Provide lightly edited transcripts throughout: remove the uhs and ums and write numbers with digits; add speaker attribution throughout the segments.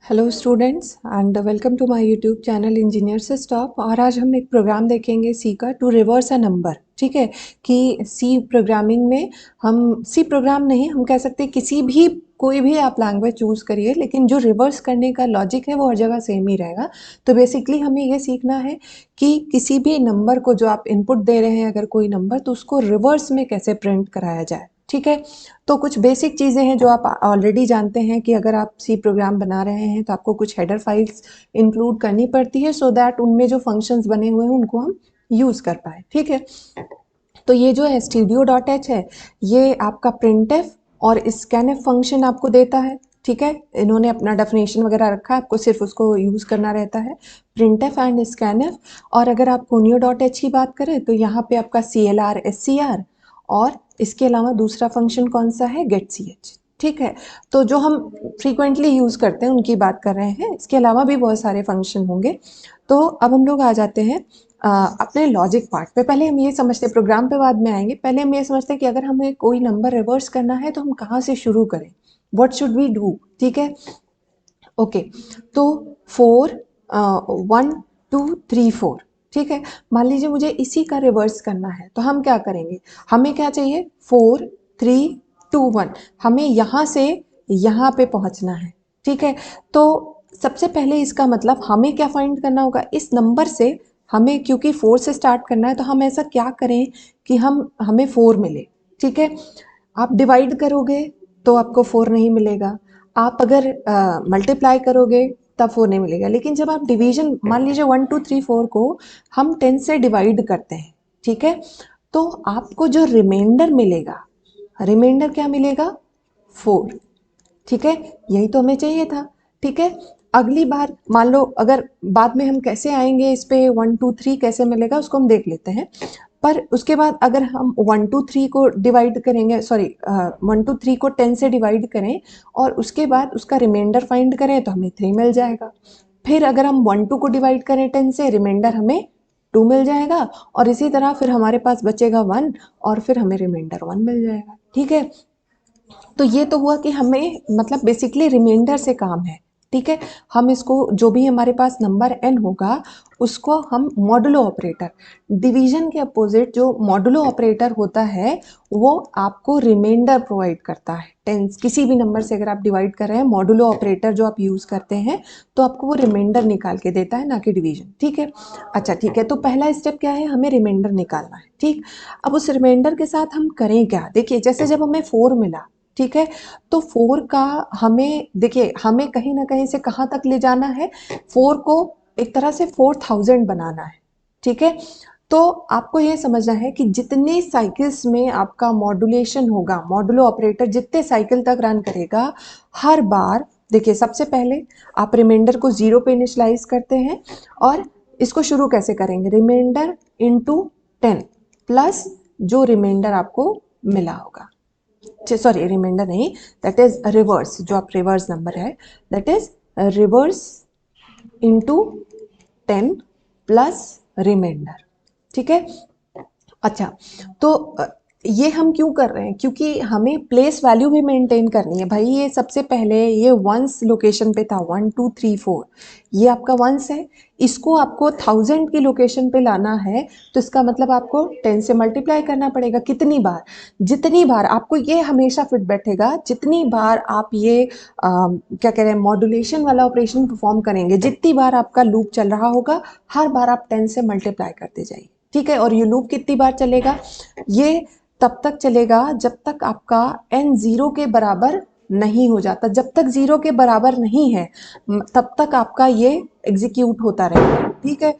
Speaker 1: Hello students and welcome to my YouTube channel engineer से stop. और आज हम एक प्रोग्राम देखेंगे सी का टू रिवर्स अ नंबर। ठीक है कि सी प्रोग्रामिंग में हम सी प्रोग्राम नहीं, हम कह सकते हैं किसी भी कोई भी आप लैंग्वेज चूज़ करिए, लेकिन जो रिवर्स करने का लॉजिक है वो हर जगह सेम ही रहेगा। तो बेसिकली हमें ये सीखना है कि किसी भी नंबर को जो आप इनपुट दे रहे हैं, अगर कोई नंबर, तो उसको रिवर्स में कैसे प्रिंट कराया जाए। ठीक है, तो कुछ बेसिक चीज़ें हैं जो आप ऑलरेडी जानते हैं कि अगर आप सी प्रोग्राम बना रहे हैं तो आपको कुछ हेडर फाइल्स इंक्लूड करनी पड़ती है सो दैट उनमें जो फंक्शंस बने हुए हैं उनको हम यूज़ कर पाए। ठीक है, तो ये जो है studio.h है, ये आपका printf और scanf फंक्शन आपको देता है। ठीक है, इन्होंने अपना डेफिनेशन वगैरह रखा है, आपको सिर्फ उसको यूज़ करना रहता है, printf एंड scanf। और अगर आप conio.h की बात करें तो यहाँ पे आपका clr scr और इसके अलावा दूसरा फंक्शन कौन सा है, getch। ठीक है, तो जो हम फ्रीक्वेंटली यूज़ करते हैं उनकी बात कर रहे हैं, इसके अलावा भी बहुत सारे फंक्शन होंगे। तो अब हम लोग आ जाते हैं अपने लॉजिक पार्ट पे। पहले हम ये समझते हैं, प्रोग्राम पे बाद में आएंगे, पहले हम ये समझते हैं कि अगर हमें कोई नंबर रिवर्स करना है तो हम कहाँ से शुरू करें, व्हाट शुड वी डू। ठीक है, ओके, तो 4 1 2 3 4। ठीक है, मान लीजिए मुझे इसी का रिवर्स करना है तो हम क्या करेंगे, हमें क्या चाहिए, 4 3 2 1, हमें यहाँ से यहाँ पे पहुँचना है। ठीक है, तो सबसे पहले इसका मतलब हमें क्या फाइंड करना होगा, इस नंबर से हमें, क्योंकि 4 से स्टार्ट करना है तो हम ऐसा क्या करें कि हमें 4 मिले। ठीक है, आप डिवाइड करोगे तो आपको 4 नहीं मिलेगा, आप अगर मल्टीप्लाई करोगे तब 4 नहीं मिलेगा। लेकिन जब आप डिवीजन, मान लीजिए 1 2 3 4 को हम 10 से डिवाइड करते हैं, ठीक है, तो आपको जो रिमाइंडर मिलेगा, रिमाइंडर क्या मिलेगा, 4। ठीक है, यही तो हमें चाहिए था। ठीक है, अगली बार मान लो, अगर बाद में हम कैसे आएंगे इस पे 1 2 3 कैसे मिलेगा उसको हम देख लेते हैं। पर उसके बाद अगर हम 1 2 3 को डिवाइड करेंगे, सॉरी 1 2 3 को 10 से डिवाइड करें और उसके बाद उसका रिमाइंडर फाइंड करें तो हमें 3 मिल जाएगा। फिर अगर हम 1 2 को डिवाइड करें 10 से, रिमाइंडर हमें 2 मिल जाएगा, और इसी तरह फिर हमारे पास बचेगा 1 और फिर हमें रिमाइंडर 1 मिल जाएगा। ठीक है, तो ये तो हुआ कि हमें मतलब बेसिकली रिमाइंडर से काम है। ठीक है, हम इसको, जो भी हमारे पास नंबर n होगा उसको हम मॉडुलो ऑपरेटर, डिवीजन के अपोजिट जो मॉडुलो ऑपरेटर होता है वो आपको रिमाइंडर प्रोवाइड करता है। टेंस, किसी भी नंबर से अगर आप डिवाइड कर रहे हैं, मॉडुलो ऑपरेटर जो आप यूज़ करते हैं तो आपको वो रिमाइंडर निकाल के देता है, ना कि डिवीजन। ठीक है, अच्छा ठीक है, तो पहला स्टेप क्या है, हमें रिमाइंडर निकालना है। ठीक, अब उस रिमाइंडर के साथ हम करें क्या, देखिए जैसे जब हमें 4 मिला, ठीक है, तो 4 का हमें, देखिए हमें कहीं ना कहीं से कहाँ तक ले जाना है, 4 को एक तरह से 4000 बनाना है। ठीक है, तो आपको ये समझना है कि जितने साइकिल्स में आपका मॉड्यूलेशन होगा, मॉडुलो ऑपरेटर जितने साइकिल तक रन करेगा, हर बार देखिए सबसे पहले आप रिमाइंडर को 0 पे इनिशलाइज करते हैं और इसको शुरू कैसे करेंगे, रिमाइंडर इंटू 10 प्लस जो रिमाइंडर आपको मिला होगा, सॉरी रिमाइंडर नहीं, दैट इज रिवर्स, जो आप रिवर्स नंबर है that is reverse into 10 plus remainder. ठीक है, अच्छा, तो ये हम क्यों कर रहे हैं, क्योंकि हमें प्लेस वैल्यू भी मेंटेन करनी है भाई। ये सबसे पहले ये वंस लोकेशन पे था, 1 2 3 4, ये आपका वंस है, इसको आपको 1000 की लोकेशन पे लाना है तो इसका मतलब आपको 10 से मल्टीप्लाई करना पड़ेगा। कितनी बार, जितनी बार आपको ये हमेशा फिट बैठेगा, जितनी बार आप ये क्या कह रहे हैं, मॉड्यूलेशन वाला ऑपरेशन परफॉर्म करेंगे, जितनी बार आपका लूप चल रहा होगा, हर बार आप 10 से मल्टीप्लाई करते जाइए। ठीक है, और ये लूप कितनी बार चलेगा, ये तब तक चलेगा जब तक आपका n 0 के बराबर नहीं हो जाता। जब तक 0 के बराबर नहीं है तब तक आपका ये एग्जीक्यूट होता रहेगा। ठीक है,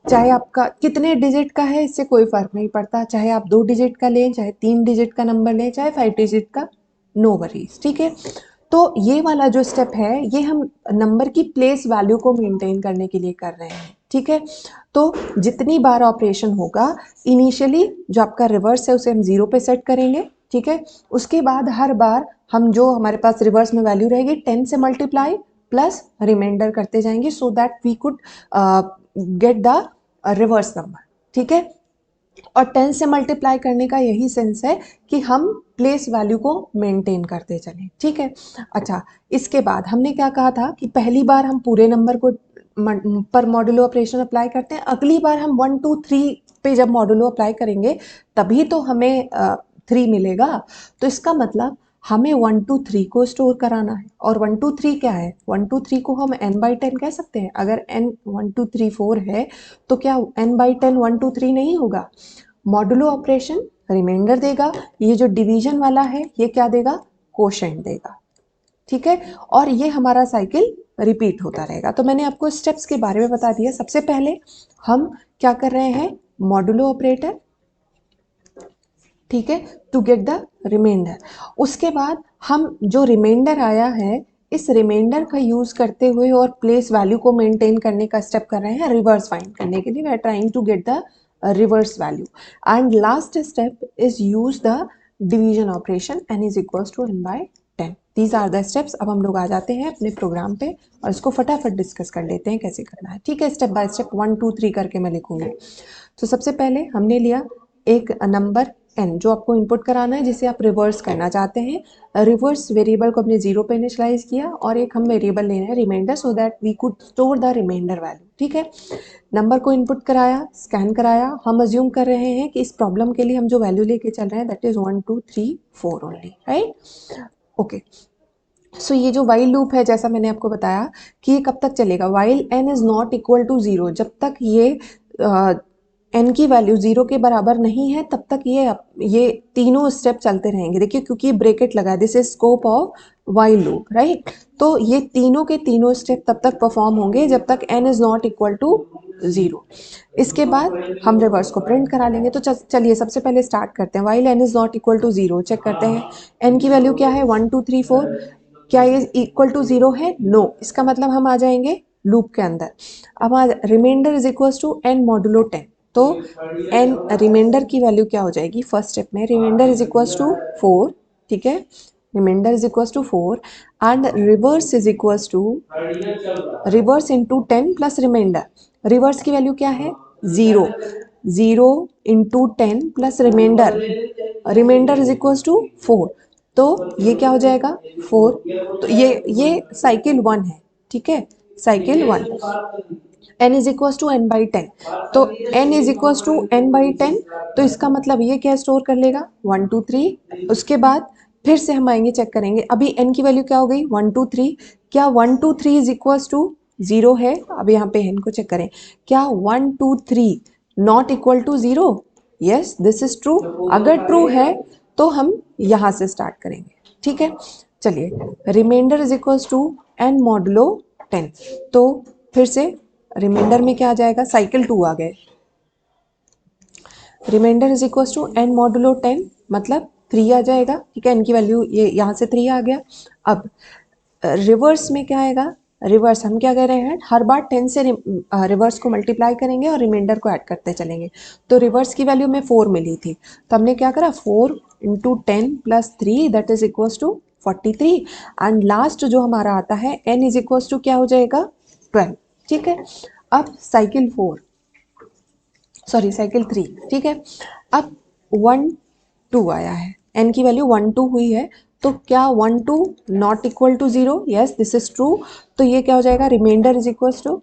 Speaker 1: चाहे आपका कितने डिजिट का है इससे कोई फर्क नहीं पड़ता, चाहे आप 2 डिजिट का लें, चाहे 3 डिजिट का नंबर लें, चाहे 5 डिजिट का, नो वरीज। ठीक है, तो ये वाला जो स्टेप है ये हम नंबर की प्लेस वैल्यू को मेंटेन करने के लिए कर रहे हैं। ठीक है, तो जितनी बार ऑपरेशन होगा, इनिशियली जो आपका रिवर्स है उसे हम 0 पे सेट करेंगे। ठीक है, उसके बाद हर बार हम, जो हमारे पास रिवर्स में वैल्यू रहेगी, 10 से मल्टीप्लाई प्लस रिमाइंडर करते जाएंगे so that we could get the reverse number. ठीक है, और 10 से मल्टीप्लाई करने का यही सेंस है कि हम प्लेस वैल्यू को मेंटेन करते चलें, ठीक है। अच्छा, इसके बाद हमने क्या कहा था कि पहली बार हम पूरे नंबर को पर मॉडुलो ऑपरेशन अप्लाई करते हैं, अगली बार हम 1 2 3 पे जब मॉडुलो अप्लाई करेंगे तभी तो हमें 3 मिलेगा। तो इसका मतलब हमें 1 2 3 को स्टोर कराना है, और 1 2 3 क्या है, 1 2 3 को हम n/10 कह सकते हैं। अगर n 1 2 3 4 है तो क्या n/10 1 2 3 नहीं होगा। मॉडुलो ऑपरेशन रिमाइंडर देगा, ये जो डिवीजन वाला है ये क्या देगा, कोशेंट देगा, ठीक है। और ये हमारा साइकिल रिपीट होता रहेगा। तो मैंने आपको स्टेप्स के बारे में बता दिया। सबसे पहले हम क्या कर रहे हैं, मॉडुलो ऑपरेटर, ठीक है, टू गेट द रिमाइंडर। उसके बाद हम जो रिमाइंडर आया है इस रिमाइंडर का यूज करते हुए और प्लेस वैल्यू को मेंटेन करने का स्टेप कर रहे हैं रिवर्स फाइंड करने के लिए। We are trying to get the reverse value and last step is use the division operation n is equals to n/10। These are the steps. अब हम लोग आ जाते हैं अपने प्रोग्राम पे और इसको फटाफट डिस्कस कर लेते हैं कैसे करना है, ठीक है। स्टेप बाय स्टेप 1 2 3 करके मैं लिखूंगी। तो सबसे पहले हमने लिया एक नंबर n जो आपको इनपुट कराना है, जिसे आप रिवर्स करना चाहते हैं। रिवर्स वेरिएबल को हमने 0 पे इनिशियलाइज किया और एक हम वेरिएबल ले रहे हैं remainder, so that we could store the remainder value, ठीक है। नंबर को इनपुट कराया, स्कैन कराया। हम अज्यूम कर रहे हैं कि इस प्रॉब्लम के लिए हम जो वैल्यू लेके चल रहे हैं that is 1 2 3 4 only, right. Okay, so ये जो वाइल लूप है, जैसा मैंने आपको बताया कि ये कब तक चलेगा, while n is not equal to 0, जब तक ये n की वैल्यू 0 के बराबर नहीं है तब तक ये तीनों स्टेप चलते रहेंगे। देखिए क्योंकि ब्रेकेट लगा है, this is scope of while loop, right. तो ये तीनों के तीनों स्टेप तब तक परफॉर्म होंगे जब तक n is not equal to 0। इसके बाद हम रिवर्स को प्रिंट करा लेंगे। तो चलिए सबसे पहले स्टार्ट करते हैं। While n is not equal to 0 check करते हैं। n की वैल्यू क्या है, 1 2 3 4। क्या ये इक्वल टू 0 है, नो। इसका मतलब हम आ जाएंगे लूप के अंदर। अब remainder is equal to n modulo 10। तो n रिमाइंडर की वैल्यू क्या हो जाएगी, फर्स्ट स्टेप में रिमाइंडर इज इक्वल टू 4, ठीक है। Remainder is equal to 4 and reverse is equal to reverse into 10 plus remainder. Reverse की वैल्यू क्या है, 0। 0 into 10 plus remainder, remainder is equal to 4। तो ये क्या हो जाएगा, 4। तो ये साइकिल 1 है, ठीक है, cycle 1। n is equal to n/10। तो n is equal to n/10, तो इसका मतलब ये क्या स्टोर कर लेगा, 1 2 3। उसके बाद फिर से हम आएंगे, चेक करेंगे। अभी n की वैल्यू क्या हो गई, 1 2 3। क्या 1 2 3 इज इक्वल टू 0 है। अब यहाँ पे n को चेक करें, क्या 1 2 3 not equal to 0, yes this is true. अगर ट्रू है तो हम यहाँ से स्टार्ट करेंगे, ठीक है। चलिए, remainder is equal to n modulo 10। तो फिर से रिमाइंडर में क्या आ जाएगा, साइकिल 2 आ गए। Remainder is equal to n modulo 10 मतलब 3 आ जाएगा, ठीक है। n की वैल्यू ये यहाँ से 3 आ गया। अब रिवर्स में क्या आएगा, रिवर्स हम क्या कह रहे हैं, हर बार 10 से रिवर्स को मल्टीप्लाई करेंगे और रिमाइंडर को ऐड करते चलेंगे। तो रिवर्स की वैल्यू में 4 मिली थी, तो हमने क्या करा, 4 into 10 plus 3 that is equal to 43। And last जो हमारा आता है n इज इक्वल टू क्या हो जाएगा, 12, ठीक है। अब साइकिल 4, सॉरी साइकिल 3, ठीक है। अब 1 2 आया है, n की वैल्यू 1 2 हुई है। तो क्या 1 2 not equal to 0, yes this is true. तो ये क्या हो जाएगा, remainder is equal to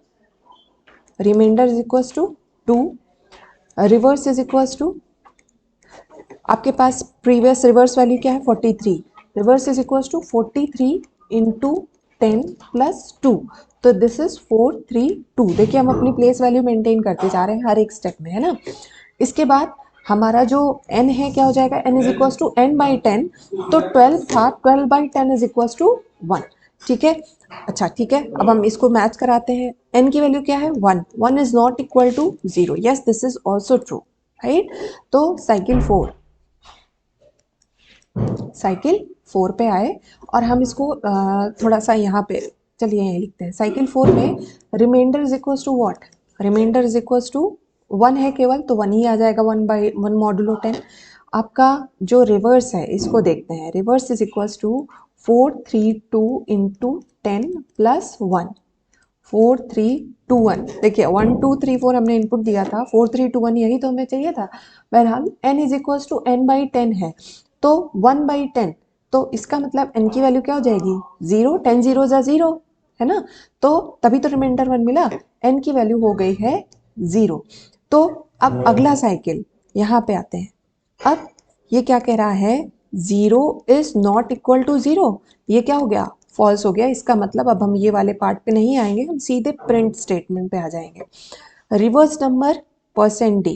Speaker 1: 2, reverse is equal to, आपके पास प्रीवियस रिवर्स वैल्यू क्या है, 43। Reverse is equal to 43 into 10 plus 2। तो दिस इज 432। देखिए हम अपनी प्लेस वैल्यू मेंटेन करते जा रहे हैं हर एक स्टेप में, है ना। इसके बाद हमारा जो n है क्या हो जाएगा, n is equal to n/10। तो 12 था, 12/10 इज इक्वल टू 1, ठीक है। अच्छा ठीक है, अब हम इसको मैच कराते हैं। n की वैल्यू क्या है, 1। 1 is not equal to 0, yes this is also true, right. तो साइकिल 4 पे आए और हम इसको थोड़ा सा यहाँ पे, चलिए यहीं लिखते हैं। साइकिल 4 में remainder is equal to what, remainder is equal to 1 है केवल, तो 1 ही आ जाएगा, 1/1 मॉडुलो 10। आपका जो रिवर्स है इसको देखते हैं। Reverse is equal to 432 into 10 plus 1। 4 3 2 1। देखिए 1 2 3 4 हमने इनपुट दिया था, 4 3 2 1 यही तो हमें चाहिए था। बहरहाल n is equals to n by 10 है, तो 1 बाई 10, तो इसका मतलब n की वैल्यू क्या हो जाएगी 0, 10 जीरो जा 0 है ना, तो तभी तो रिमाइंडर 1 मिला, n की वैल्यू हो गई है 0। तो अब अगला साइकिल यहाँ पे आते हैं। अब ये क्या कह रहा है, 0 इज नॉट इक्वल टू 0, ये क्या हो गया फॉल्स हो गया। इसका मतलब अब हम ये वाले पार्ट पे नहीं आएंगे, हम सीधे प्रिंट स्टेटमेंट पे आ जाएंगे। Reverse number %d,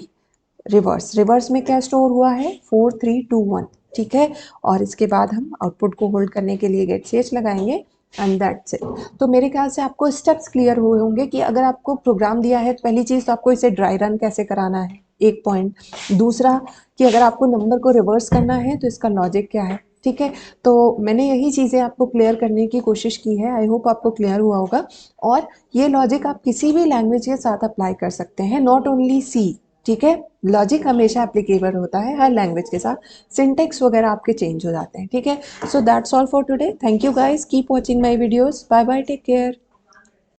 Speaker 1: reverse, reverse में क्या स्टोर हुआ है 4 3 2 1, ठीक है। और इसके बाद हम आउटपुट को होल्ड करने के लिए गेट ch लगाएंगे एंड दैट्स इट। तो मेरे ख्याल से आपको स्टेप्स क्लियर हुए होंगे कि अगर आपको प्रोग्राम दिया है, पहली चीज़ तो आपको इसे ड्राई रन कैसे कराना है, एक पॉइंट। दूसरा कि अगर आपको नंबर को रिवर्स करना है तो इसका लॉजिक क्या है, ठीक है। तो मैंने यही चीज़ें आपको क्लियर करने की कोशिश की है, आई होप आपको क्लियर हुआ होगा। और ये लॉजिक आप किसी भी लैंग्वेज के साथ अप्लाई कर सकते हैं, नॉट ओनली सी, ठीक है। लॉजिक हमेशा एप्लीकेबल होता है हर लैंग्वेज के साथ, सिंटेक्स वगैरह आपके चेंज हो जाते हैं, ठीक है। So that's all for today, thank you guys, keep watching my videos, bye bye, take care.